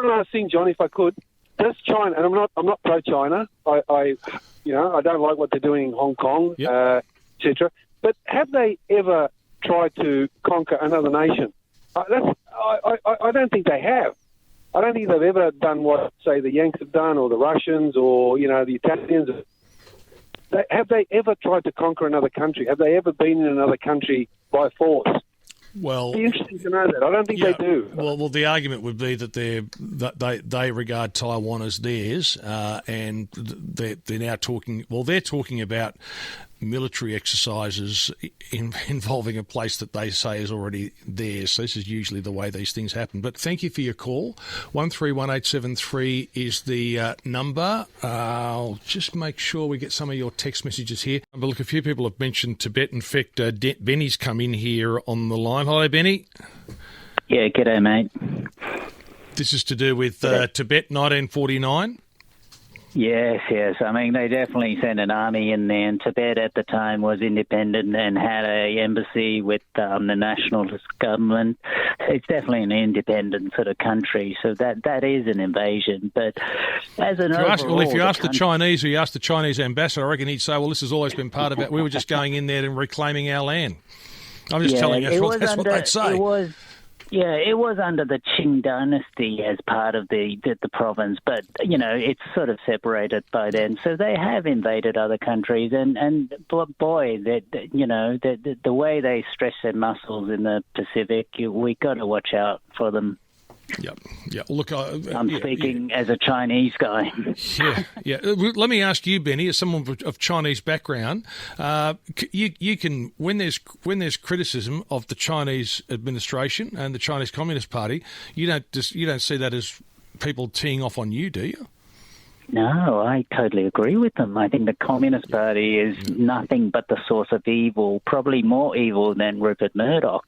one last thing, John, if I could. Does China, and I'm not pro-China. I don't like what they're doing in Hong Kong, etc. But have they ever tried to conquer another nation? I don't think they have. I don't think they've ever done what, say, the Yanks have done, or the Russians, or the Italians. Have they ever tried to conquer another country? Have they ever been in another country by force? Well, it'd be interesting to know that. I don't think they do. Well, the argument would be that they regard Taiwan as theirs, and they're now talking. Well, they're talking about military exercises involving a place that they say is already theirs. So this is usually the way these things happen. But thank you for your call. 131873 is the number. I'll just make sure we get some of your text messages here. But look, a few people have mentioned Tibet. In fact, Benny's come in here on the line. Hello, Benny. Yeah, g'day, mate. This is to do with Tibet 1949. Yes. I mean, they definitely sent an army in there, and Tibet at the time was independent and had an embassy with the nationalist government. It's definitely an independent sort of country, so that is an invasion. But as an if you ask the Chinese, or you ask the Chinese ambassador, I reckon he'd say, well, this has always been part of it. We were just going in there and reclaiming our land. I'm just telling you, that's what they'd say. It was under the Qing dynasty as part of the province, but, it's sort of separated by then. So they have invaded other countries, and boy, the way they stretch their muscles in the Pacific, we got to watch out for them. Yeah. Look, I'm speaking as a Chinese guy. Yeah. Let me ask you, Benny, as someone of Chinese background, you can when there's criticism of the Chinese administration and the Chinese Communist Party, you don't see that as people teeing off on you, do you? No, I totally agree with them. I think the Communist Party is nothing but the source of evil, probably more evil than Rupert Murdoch.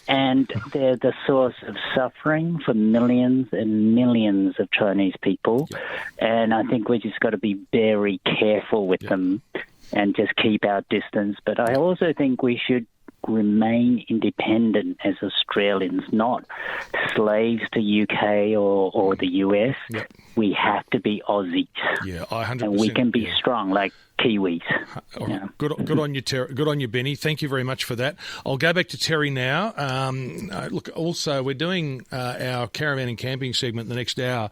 And they're the source of suffering for millions and millions of Chinese people. And I think we just got to be very careful with them and just keep our distance. But I also think we should remain independent as Australians, not slaves to UK or the US. We have to be Aussies. Yeah, 100%. And we can be strong like Kiwis. Good on you, Terry. Good on you, Benny. Thank you very much for that. I'll go back to Terry now. Look, also, we're doing our caravan and camping segment the next hour.